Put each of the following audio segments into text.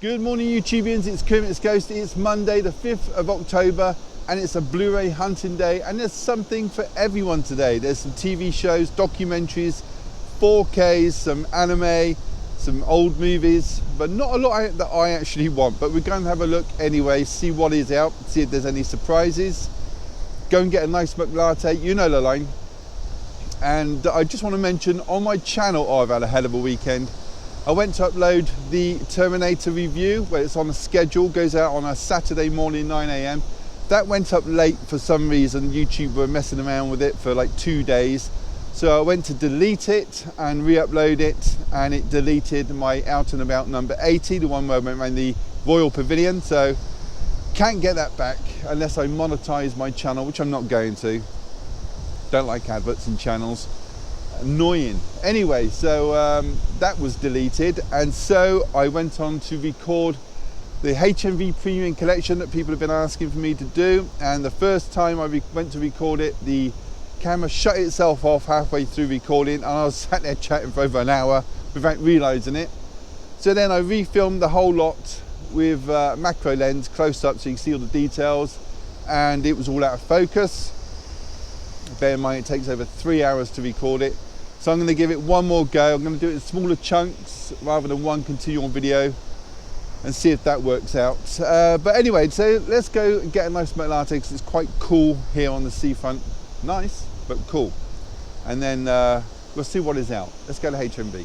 Good morning YouTubians, it's Kermit's Ghost. It's Monday the 5th of October and it's a Blu-ray hunting day, and there's something for everyone today. There's some TV shows, documentaries, 4Ks, some anime, some old movies, but not a lot that I actually want. But we're going to have a look anyway, see what is out, see if there's any surprises. Go and get a nice McLatte, you know the line. And I just want to mention on my channel, I've had a hell of a weekend. I went to upload the Terminator review, where it's on a schedule, goes out on a Saturday morning, 9 AM. That went up late for some reason. YouTube were messing around with it for like 2 days. So I went to delete it and re-upload it, and it deleted my Out and About number 80, the one where I went around the Royal Pavilion. So can't get that back unless I monetize my channel, which I'm not going to. Don't like adverts in channels. Annoying. Anyway, so that was deleted, and so I went on to record the HMV Premium Collection that people have been asking for me to do. And the first time I went to record it, the camera shut itself off halfway through recording, and I was sat there chatting for over an hour without realizing it. So then I refilmed the whole lot with macro lens close up so you can see all the details, and it was all out of focus. Bear in mind it takes over 3 hours to record it. So I'm going to give it one more go. I'm going to do it in smaller chunks rather than one continual video and see if that works out. But anyway, so let's go and get a nice McLatte because it's quite cool here on the seafront. Nice, but cool. And then we'll see what is out. Let's go to HMV.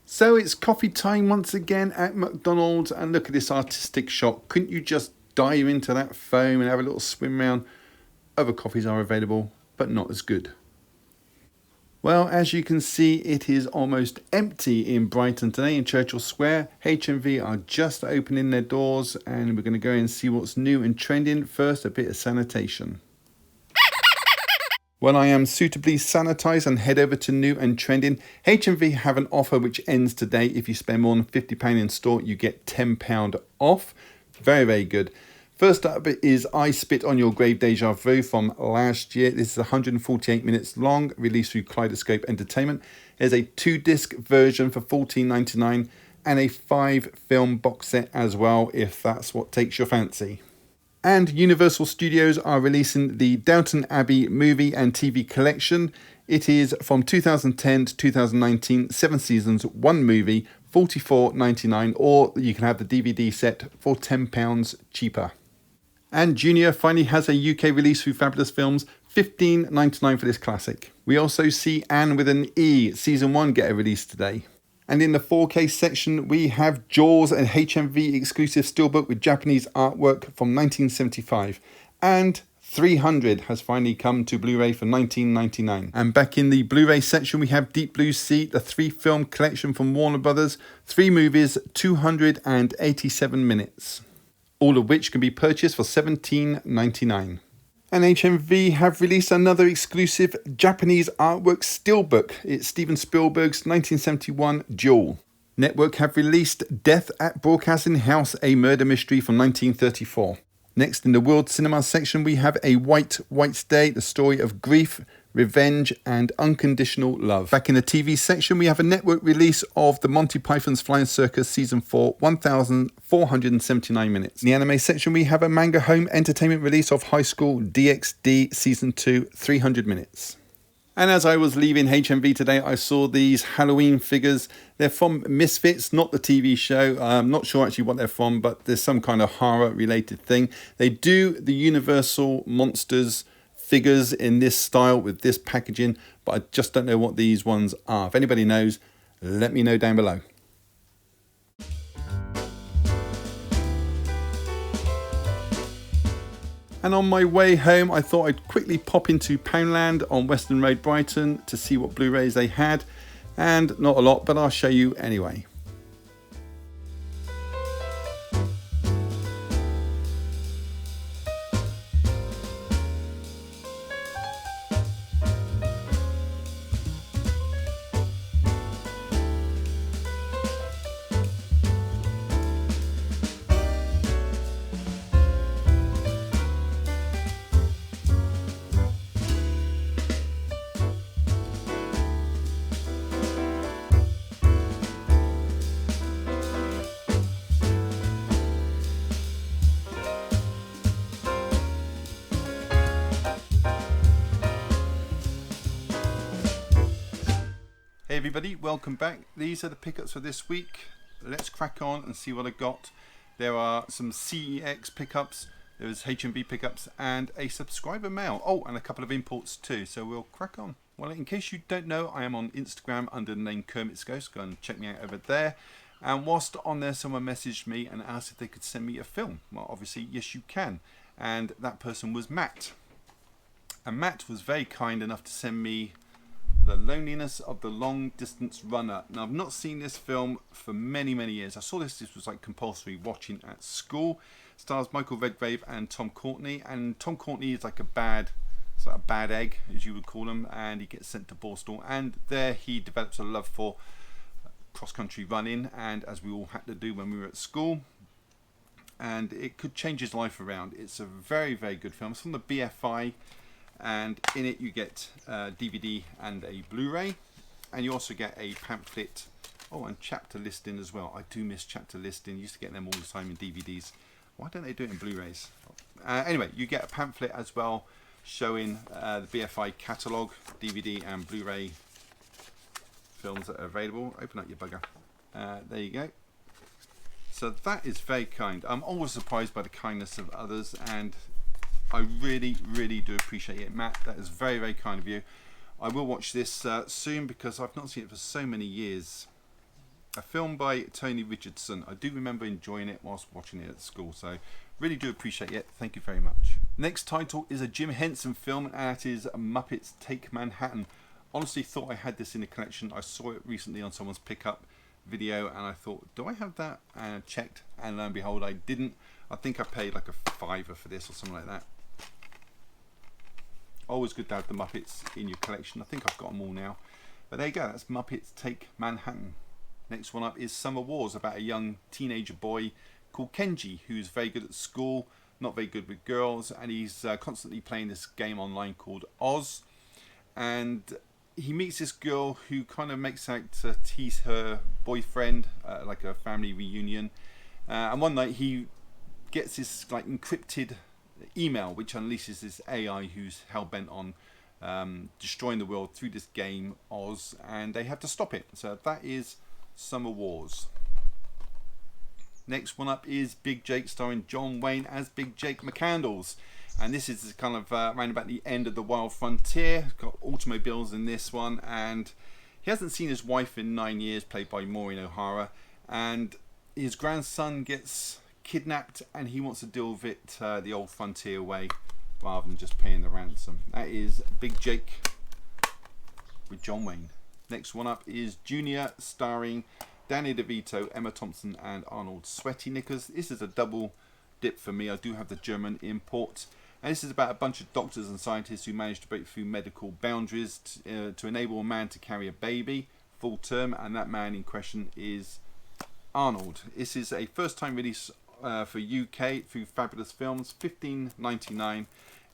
So it's coffee time once again at McDonald's, and look at this artistic shot. Couldn't you just dive into that foam and have a little swim around? Other coffees are available, but not as good. Well, as you can see, it is almost empty in Brighton today in Churchill Square. HMV are just opening their doors, and we're going to go and see what's new and trending. First, a bit of sanitation. When I am suitably sanitized and head over to new and trending, HMV have an offer which ends today. If you spend more than £50 in store, you get £10 off. Very, very good. First up is I Spit on Your Grave Deja Vu from last year. This is 148 minutes long, released through Kaleidoscope Entertainment. There's a 2-disc version for $14.99 and a 5-film box set as well, if that's what takes your fancy. And Universal Studios are releasing the Downton Abbey movie and TV collection. It is from 2010 to 2019, 7 seasons, 1 movie, $44.99, or you can have the DVD set for £10 cheaper. And Junior finally has a UK release through Fabulous Films, $15.99 for this classic. We also see Anne with an E, season 1, get a release today. And in the 4K section, we have Jaws, an HMV exclusive steelbook with Japanese artwork from 1975. And 300 has finally come to Blu-ray for $19.99. And back in the Blu-ray section, we have Deep Blue Sea, the 3-film collection from Warner Brothers. 3 movies, 287 minutes. All of which can be purchased for $17.99. And HMV have released another exclusive Japanese artwork steelbook. It's Steven Spielberg's 1971 Duel. Network have released Death at Broadcasting House, a murder mystery from 1934. Next in the World Cinema section, we have A White Day, the story of grief, revenge and unconditional love. Back in the TV section, we have a network release of the Monty Python's Flying Circus Season 4, 1,479 minutes. In the anime section, we have a Manga Home Entertainment release of High School DxD Season 2, 300 minutes. And as I was leaving HMV today, I saw these Halloween figures. They're from Misfits, not the TV show. I'm not sure actually what they're from, but there's some kind of horror related thing. They do the Universal Monsters figures in this style with this packaging, but I just don't know what these ones are. If anybody knows, let me know down below. And on my way home, I thought I'd quickly pop into Poundland on Western Road, Brighton, to see what Blu-rays they had. And not a lot, but I'll show you anyway. Hey everybody, welcome back. These are the pickups for this week. Let's crack on and see what I got. There are some CEX pickups, there's HMV pickups and a subscriber mail. Oh, and a couple of imports too, so we'll crack on. Well, in case you don't know, I am on Instagram under the name Kermit's Ghost. Go and check me out over there. And whilst on there, someone messaged me and asked if they could send me a film. Well, obviously, yes you can. And that person was Matt. And Matt was very kind enough to send me The Loneliness of the Long Distance Runner. Now, I've not seen this film for many years. I saw this was like compulsory watching at school. Stars Michael Redgrave and Tom Courtenay. And Tom Courtenay is like a bad egg, as you would call him, and he gets sent to Borstal. And there he develops a love for cross-country running, and as we all had to do when we were at school. And it could change his life around. It's a very good film. It's from the BFI. And in it you get a DVD and a Blu-ray, and you also get a pamphlet, and chapter listing as well. I do miss chapter listing. Used to get them all the time in DVDs. Why don't they do it in Blu-rays? Anyway, you get a pamphlet as well showing the BFI catalogue, DVD and Blu-ray films that are available. Open up your bugger. There you go. So that is very kind. I'm always surprised by the kindness of others, and I really do appreciate it, Matt. That is very kind of you. I will watch this soon because I've not seen it for so many years. A film by Tony Richardson. I do remember enjoying it whilst watching it at school, so really do appreciate it. Thank you very much. Next title is a Jim Henson film, and that is Muppets Take Manhattan. Honestly thought I had this in the collection. I saw it recently on someone's pickup video and I thought, do I have that? And I checked, and lo and behold, I didn't. I think I paid like a $5 for this or something like that. Always good to have the Muppets in your collection. I think I've got them all now. But there you go, that's Muppets Take Manhattan. Next one up is Summer Wars, about a young teenager boy called Kenji, who's very good at school, not very good with girls, and he's constantly playing this game online called Oz. And he meets this girl who kind of makes out to tease her boyfriend, like a family reunion. And one night he gets this like encrypted email which unleashes this AI who's hell-bent on destroying the world through this game Oz, and they have to stop it. So that is Summer Wars. Next one up is Big Jake, starring John Wayne as Big Jake McCandles, and this is kind of around about the end of the Wild Frontier. Got automobiles in this one, and he hasn't seen his wife in 9 years, played by Maureen O'Hara, and his grandson gets kidnapped and he wants to deal with it the old frontier way rather than just paying the ransom. That is Big Jake with John Wayne. Next one up is Junior, starring Danny DeVito, Emma Thompson and Arnold Schwarzenegger. This is a double dip for me. I do have the German import, and this is about a bunch of doctors and scientists who managed to break through medical boundaries to enable a man to carry a baby full term, and that man in question is Arnold. This is a first time release for UK through Fabulous Films, $15.99.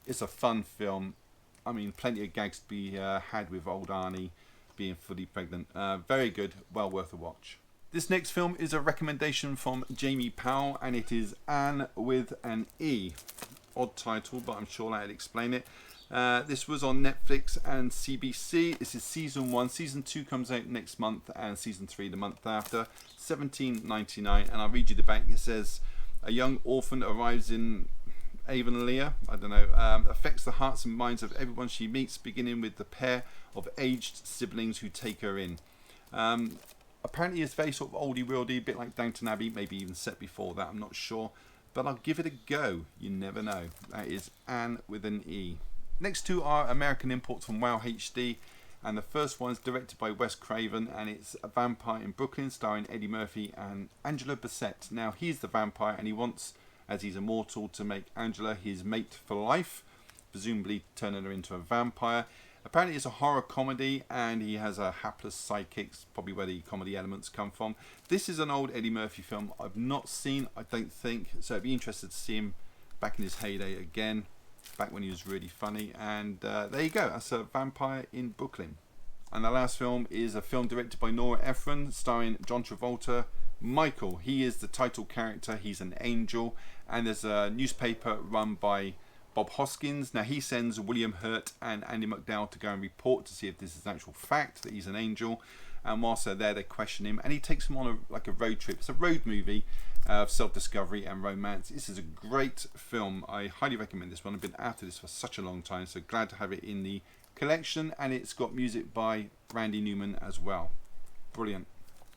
It's a fun film. I mean, plenty of gags to be had with old Arnie being fully pregnant. Very good, well worth a watch. This next film is a recommendation from Jamie Powell, and it is Anne with an E. Odd title, but I'm sure I'll explain it. This was on Netflix and CBC. This is season 1. Season 2 comes out next month, and season 3 the month after. $17.99, and I'll read you the back. It says, a young orphan arrives in Avonlea, affects the hearts and minds of everyone she meets, beginning with the pair of aged siblings who take her in. Apparently it's very sort of oldie worldy, a bit like Downton Abbey, maybe even set before that, I'm not sure. but I'll give it a go. You never know. That is Anne with an E. Next two are American imports from Wow HD, and the first one is directed by Wes Craven, and it's A Vampire in Brooklyn, starring Eddie Murphy and Angela Bassett. Now he's the vampire, and he wants, as he's immortal, to make Angela his mate for life, presumably turning her into a vampire. Apparently it's a horror comedy, and he has a hapless sidekick, probably where the comedy elements come from. This is an old Eddie Murphy film I've not seen, I don't think, so I'd be interested to see him back in his heyday again, back when he was really funny. And there you go, that's A Vampire in Brooklyn. And the last film is a film directed by Nora Ephron, starring John Travolta. Michael, he is the title character, he's an angel, and there's a newspaper run by Bob Hoskins. Now he sends William Hurt and Andy McDowell to go and report to see if this is an actual fact that he's an angel, and whilst they're there they question him, and he takes them on a road trip. It's a road movie of self-discovery and romance. This is a great film. I highly recommend this one. I've been after this for such a long time, so glad to have it in the collection, and it's got music by Randy Newman as well. Brilliant.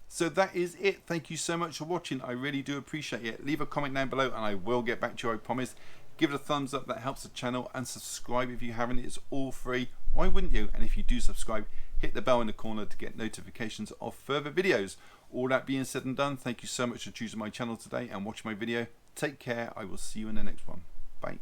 So that is it. Thank you so much for watching. I really do appreciate it. Leave a comment down below and I will get back to you, I promise. Give it a thumbs up, that helps the channel, and subscribe if you haven't. It's all free. Why wouldn't you? And if you do subscribe, hit the bell in the corner to get notifications of further videos. All that being said and done, thank you so much for choosing my channel today and watching my video. Take care. I will see you in the next one. Bye.